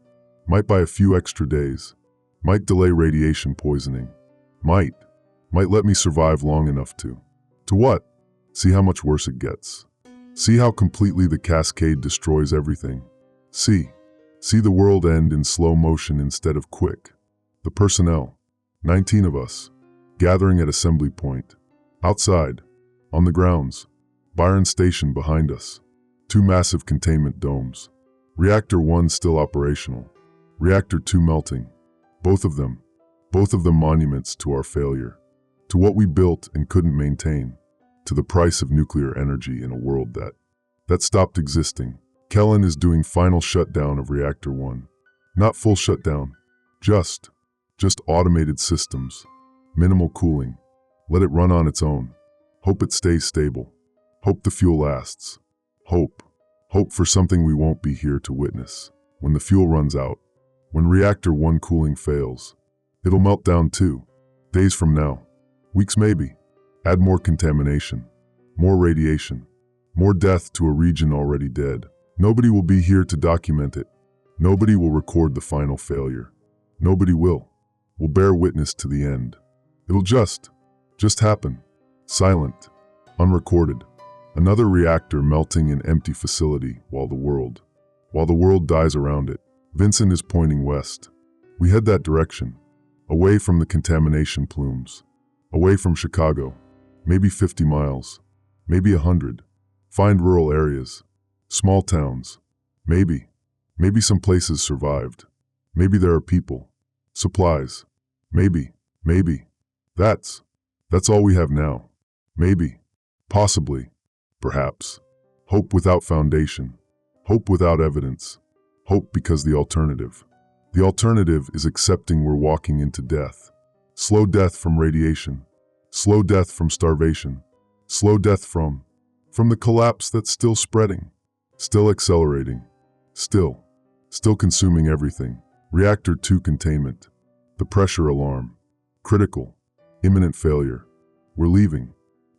buy a few extra days. Might delay radiation poisoning. Might let me survive long enough to what? See how much worse it gets. See how completely the cascade destroys everything. See the world end in slow motion instead of quick. The personnel, 19 of us, gathering at assembly point. Outside, on the grounds, Byron Station behind us. 2 massive containment domes. Reactor 1 still operational. Reactor 2 melting. Both of them monuments to our failure. To what we built and couldn't maintain. To the price of nuclear energy in a world that stopped existing. Kellen is doing final shutdown of Reactor 1. Not full shutdown. Just automated systems. Minimal cooling. Let it run on its own. Hope it stays stable. Hope the fuel lasts. Hope for something we won't be here to witness. When the fuel runs out. When Reactor 1 cooling fails. It'll melt down too. Days from now. Weeks maybe. Add more contamination. More radiation. More death to a region already dead. Nobody will be here to document it. Nobody will record the final failure. Nobody will bear witness to the end. It'll just happen. Silent. Unrecorded. Another reactor melting in empty facility while the world dies around it. Vincent is pointing west. We head that direction. Away from the contamination plumes. Away from Chicago. Maybe 50 miles. maybe 100. Find rural areas, small towns. Maybe some places survived. Maybe there are people, supplies. Maybe. That's all we have now. Maybe, possibly, perhaps. Hope without foundation, hope without evidence, hope because the alternative is accepting we're walking into death. Slow death from radiation, slow death from starvation, slow death from the collapse that's still spreading, still accelerating, still consuming everything. Reactor 2 containment, the pressure alarm, critical, imminent failure. We're leaving,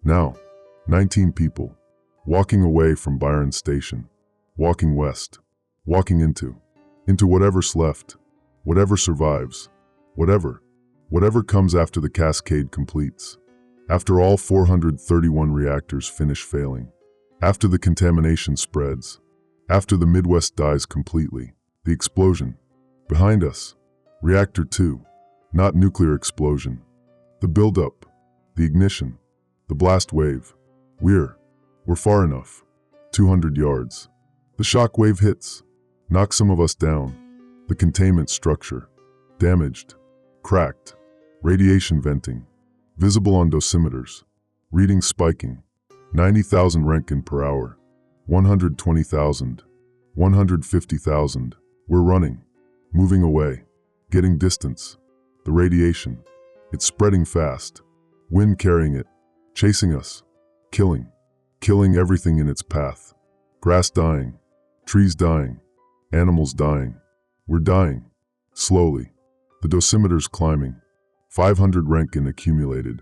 now, 19 people, walking away from Byron Station, walking west, walking into whatever's left, whatever survives, whatever comes after the cascade completes, after all 431 reactors finish failing, after the contamination spreads, after the Midwest dies completely, the explosion, behind us, Reactor 2, not nuclear explosion, the buildup, the ignition, the blast wave. We're far enough, 200 yards. The shock wave hits, knocks some of us down. The containment structure, damaged, cracked, radiation venting, visible on dosimeters, readings spiking, 90,000 Roentgen per hour, 120,000, 150,000. We're running, moving away, getting distance. The radiation, it's spreading fast, wind carrying it, chasing us, killing everything in its path. Grass dying, trees dying, animals dying. We're dying, slowly. The dosimeters climbing, 500 Roentgen accumulated,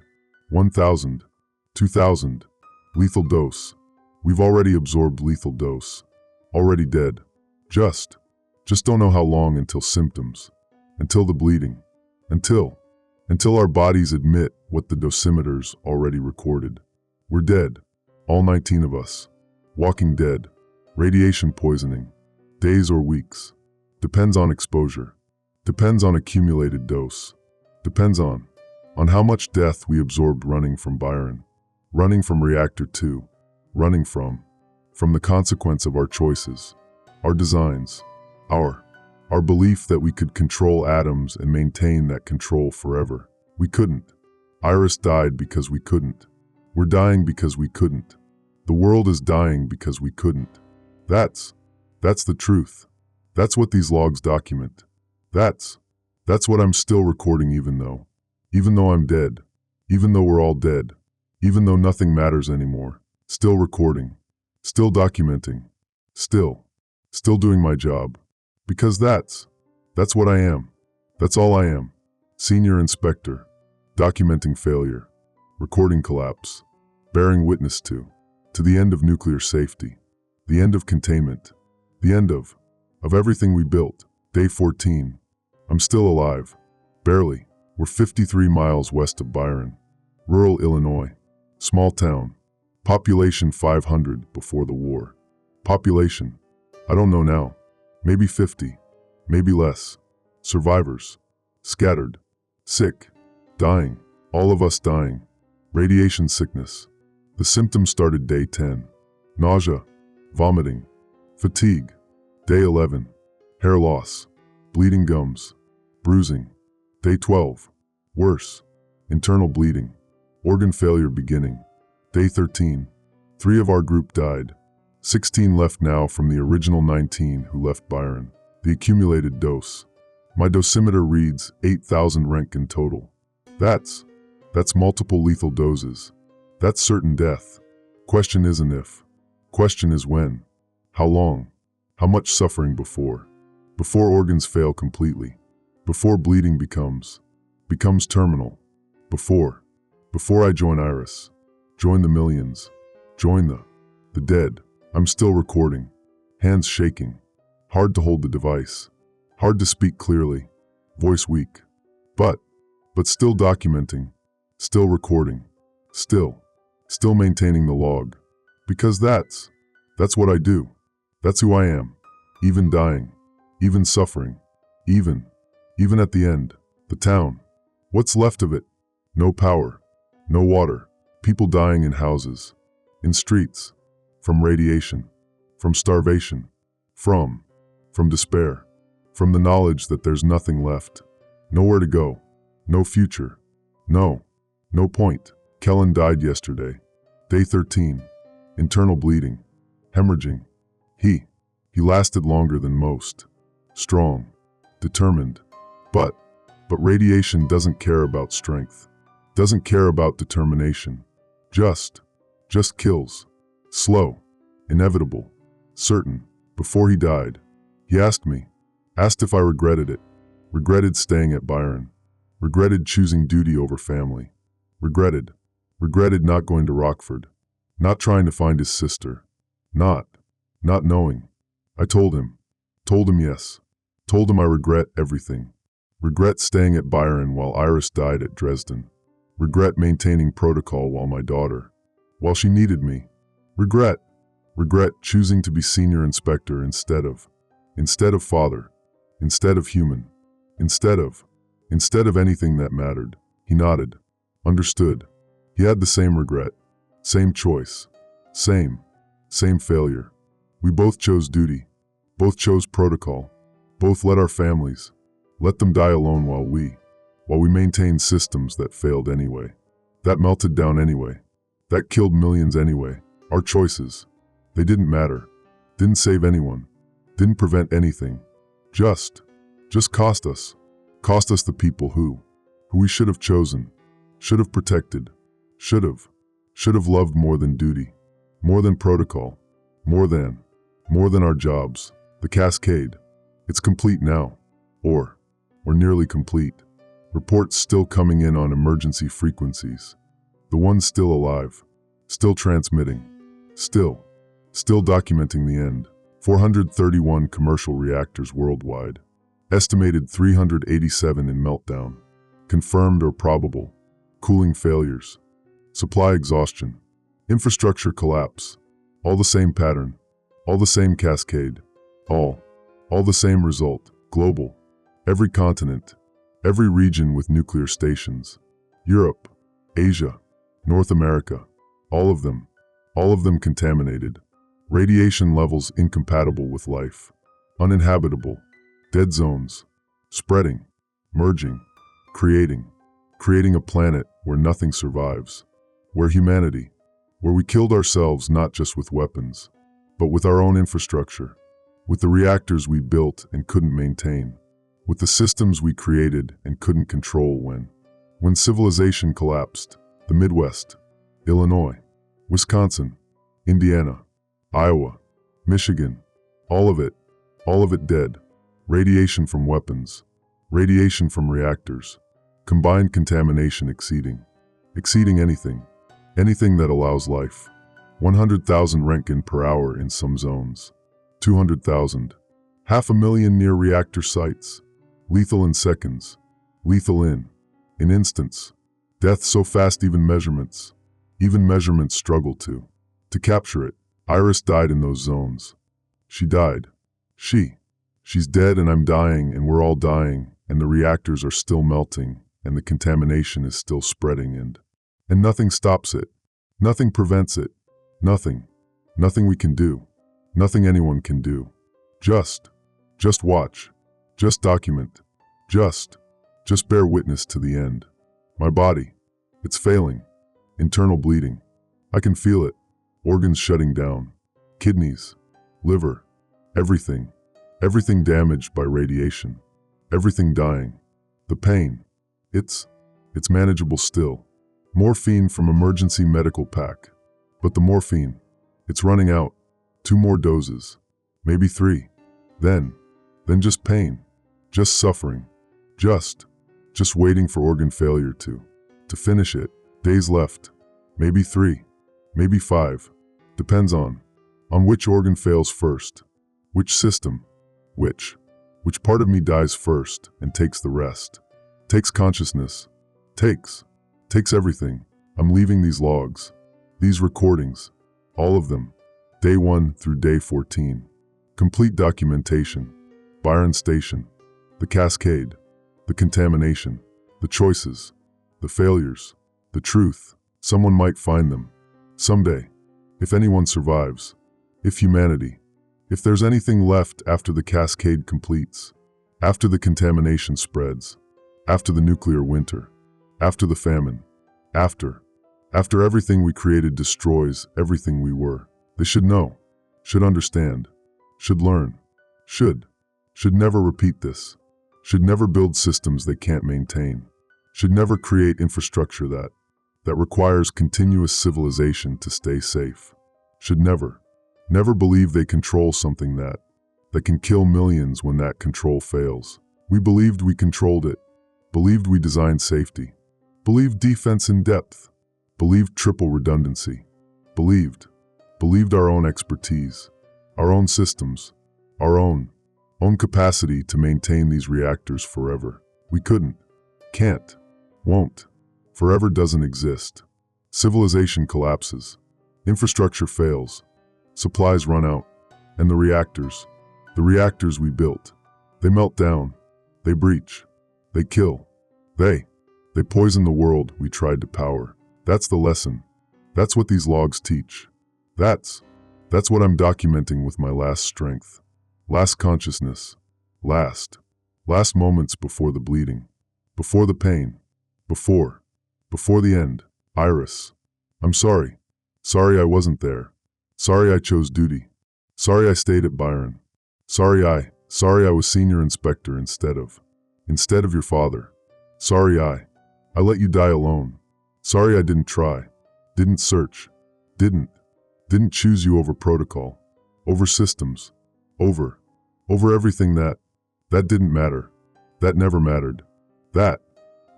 1,000, 2,000, lethal dose. We've already absorbed lethal dose, already dead. Just don't know how long until symptoms, until the bleeding, until our bodies admit what the dosimeters already recorded. We're dead, all 19 of us, walking dead, radiation poisoning, days or weeks, depends on exposure, depends on accumulated dose, depends on how much death we absorbed running from Byron, running from Reactor 2, running from the consequence of our choices, our designs, our belief that we could control atoms and maintain that control forever. We couldn't. Iris died because we couldn't. We're dying because we couldn't. The world is dying because we couldn't. That's the truth. That's what these logs document. That's what I'm still recording even though I'm dead, even though we're all dead, even though nothing matters anymore. Still recording, still documenting, still doing my job. Because that's what I am. That's all I am. Senior inspector, documenting failure, recording collapse, bearing witness to the end of nuclear safety, the end of containment, the end of everything we built. Day 14. I'm still alive. Barely. We're 53 miles west of Byron, rural Illinois, small town, population 500 before the war. Population, I don't know now. Maybe 50, maybe less. Survivors, scattered, sick, dying, all of us dying. Radiation sickness. The symptoms started day 10. Nausea, vomiting, fatigue. Day 11. Hair loss, bleeding gums, bruising. Day 12. Worse, internal bleeding, organ failure beginning. Day 13. 3 of our group died. 16 left now from the original 19 who left Byron. The accumulated dose. My dosimeter reads 8,000 Roentgen total. That's multiple lethal doses. That's certain death. Question isn't if. Question is when. How long? How much suffering before? Before organs fail completely. Before bleeding becomes terminal. Before I join Iris. Join the millions. Join the dead. I'm still recording, hands shaking, hard to hold the device, hard to speak clearly, voice weak, but still documenting, still recording, still maintaining the log, because that's what I do, that's who I am, even dying, even suffering, even at the end, the town, what's left of it, no power, no water, people dying in houses, In streets. From radiation. From starvation. From despair. From the knowledge that there's nothing left. Nowhere to go. No future. No point. Kellen died yesterday. Day 13. Internal bleeding. Hemorrhaging. He lasted longer than most. Strong. Determined. But radiation doesn't care about strength. Doesn't care about determination. Just kills. Slow. Inevitable. Certain. Before he died, he asked if I regretted it. Regretted staying at Byron. Regretted choosing duty over family. Regretted not going to Rockford. Not trying to find his sister. Not knowing. I told him yes. Told him I regret everything. Regret staying at Byron while Iris died at Dresden. Regret maintaining protocol while she needed me. Regret choosing to be senior inspector instead of father, instead of human, instead of anything that mattered. He nodded. Understood. He had the same regret, same choice, same failure. We both chose duty, both chose protocol, both let our families, let them die alone while we maintained systems that failed anyway, that melted down anyway, that killed millions anyway. Our choices, they didn't matter, didn't save anyone, didn't prevent anything, just cost us the people who we should have chosen, should have protected, should have loved more than duty, more than protocol, more than our jobs. The Cascade, it's complete now, or nearly complete. Reports still coming in on emergency frequencies. The ones still alive, still transmitting, still documenting the end. 431 commercial reactors worldwide. Estimated 387 in meltdown. Confirmed or probable. Cooling failures. Supply exhaustion. Infrastructure collapse. All the same pattern. All the same cascade. All the same result. Global. Every continent. Every region with nuclear stations. Europe. Asia. North America. All of them contaminated. Radiation levels incompatible with life. Uninhabitable. Dead zones. Spreading. Merging. Creating a planet where nothing survives. Where we killed ourselves not just with weapons, but with our own infrastructure. With the reactors we built and couldn't maintain. With the systems we created and couldn't control when civilization collapsed. The Midwest. Illinois. Wisconsin. Indiana. Iowa, Michigan, all of it dead. Radiation from weapons, radiation from reactors, combined contamination exceeding anything that allows life. 100,000 Roentgen per hour in some zones, 200,000, 500,000 near reactor sites, lethal in seconds, lethal in instants, death so fast even measurements struggle to capture it. Iris died in those zones. She died. She's dead and I'm dying and we're all dying and the reactors are still melting and the contamination is still spreading and nothing stops it. Nothing prevents it. Nothing we can do. Nothing anyone can do. Just watch. Just document. Just bear witness to the end. My body, it's failing. Internal bleeding. I can feel it. Organs shutting down. Kidneys. Liver. Everything damaged by radiation. Everything dying. The pain. It's manageable still. Morphine from emergency medical pack. But the morphine, it's running out. 2 more doses. Maybe 3. Then just pain. Just suffering. Just waiting for organ failure to finish it. Days left. Maybe 3. Maybe 5. Depends on which organ fails first. Which system. Which part of me dies first and takes the rest. Takes consciousness. Takes everything. I'm leaving these logs. These recordings. All of them. Day 1 through day 14. Complete documentation. Byron Station. The Cascade. The contamination. The choices. The failures. The truth. Someone might find them. Someday. if anyone survives, if humanity, if there's anything left after the cascade completes, after the contamination spreads, after the nuclear winter, after the famine, after everything we created destroys everything we were. They should know, should understand, should learn, should never repeat this, should never build systems they can't maintain, should never create infrastructure that requires continuous civilization to stay safe, should never believe they control something that can kill millions when that control fails. We believed we controlled it, believed we designed safety, believed defense in depth, believed triple redundancy, believed our own expertise, our own systems, our own capacity to maintain these reactors forever. We couldn't, can't, won't. Forever doesn't exist. Civilization collapses, infrastructure fails, supplies run out, and the reactors we built, they melt down, they breach, they kill, they poison the world we tried to power. That's the lesson. That's what these logs teach. That's what I'm documenting with my last strength, last consciousness, last moments before the bleeding, before the pain, before the end. Iris, I'm sorry. Sorry I wasn't there. Sorry I chose duty. Sorry I stayed at Byron. Sorry I was senior inspector instead of your father. Sorry I let you die alone. Sorry I didn't try, didn't search, didn't choose you over protocol, over systems, over everything that didn't matter, that never mattered, that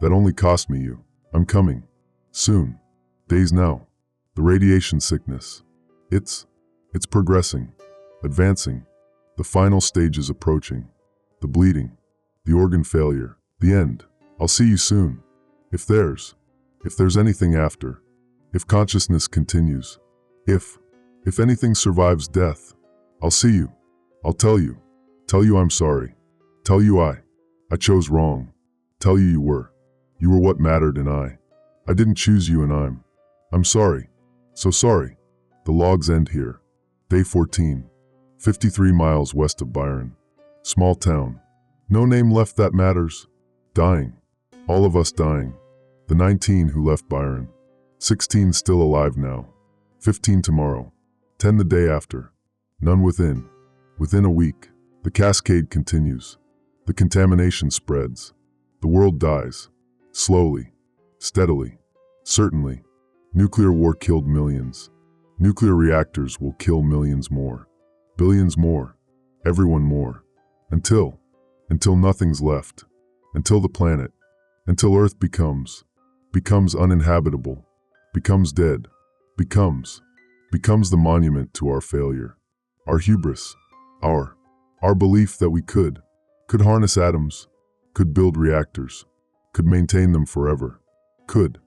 only cost me you. I'm coming. Soon. Days now. The radiation sickness. It's progressing, advancing. The final stage is approaching. The bleeding, the organ failure, the end. I'll see you soon. If there's anything after, if consciousness continues, if anything survives death, I'll see you. I'll tell you I'm sorry. Tell you I chose wrong. Tell you were what mattered and I didn't choose you and I'm sorry. So sorry. The logs end here. Day 14, 53 miles west of Byron. Small town. No name left that matters. Dying. All of us dying. The 19 who left Byron. 16 still alive now. 15 tomorrow. 10 the day after. None within. Within a week. The cascade continues. The contamination spreads. The world dies. Slowly. Steadily. Certainly. Nuclear war killed millions. Nuclear reactors will kill millions more. Billions more. Everyone more. Until nothing's left. Until the planet. Until Earth becomes uninhabitable. Becomes dead. Becomes the monument to our failure. Our hubris. Our belief that we could harness atoms. Could build reactors. Could maintain them forever. Could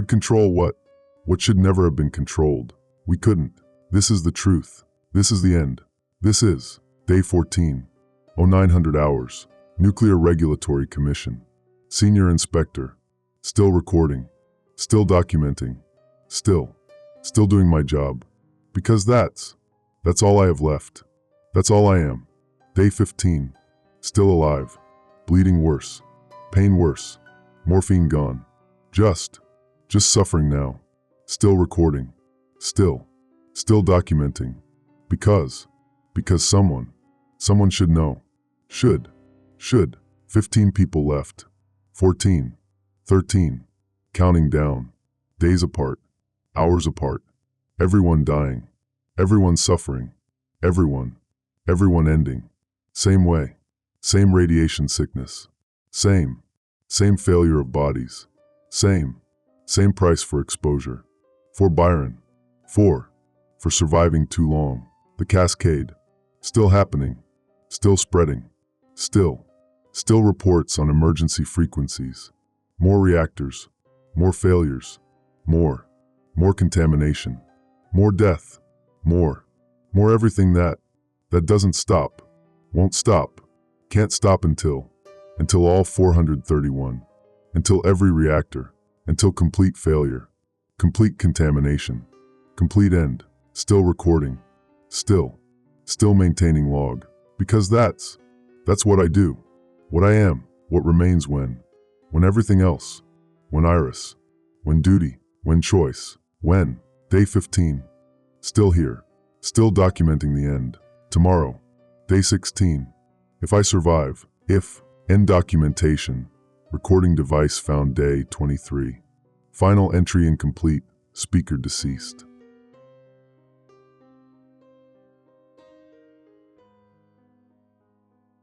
control what should never have been controlled. We couldn't. This is the truth. This is the end. This is day 14. 0900 hours. Nuclear Regulatory Commission. Senior Inspector. Still recording. Still documenting. Still doing my job. Because that's all I have left. That's all I am. Day 15. Still alive. Bleeding worse. Pain worse. Morphine gone. Just suffering now. Still recording. Still documenting. Because someone should know. Should. 15 people left. 14. 13. Counting down. Days apart. Hours apart. Everyone dying. Everyone suffering. Everyone ending. Same way. Same radiation sickness. Same failure of bodies. Same price for exposure. For Byron. For surviving too long. The cascade. Still happening. Still spreading. Still reports on emergency frequencies. More reactors. More failures. More contamination. More death. More everything that doesn't stop. Won't stop. Can't stop until all 431. Until every reactor. Until complete failure. Complete contamination. Complete end. Still recording. Still maintaining log. Because that's what I do. What I am. What remains when everything else. When Iris. When duty. When choice. When. Day 15. Still here. Still documenting the end. Tomorrow. Day 16. If I survive. If. End documentation. Recording device found day 23. Final entry incomplete. Speaker deceased.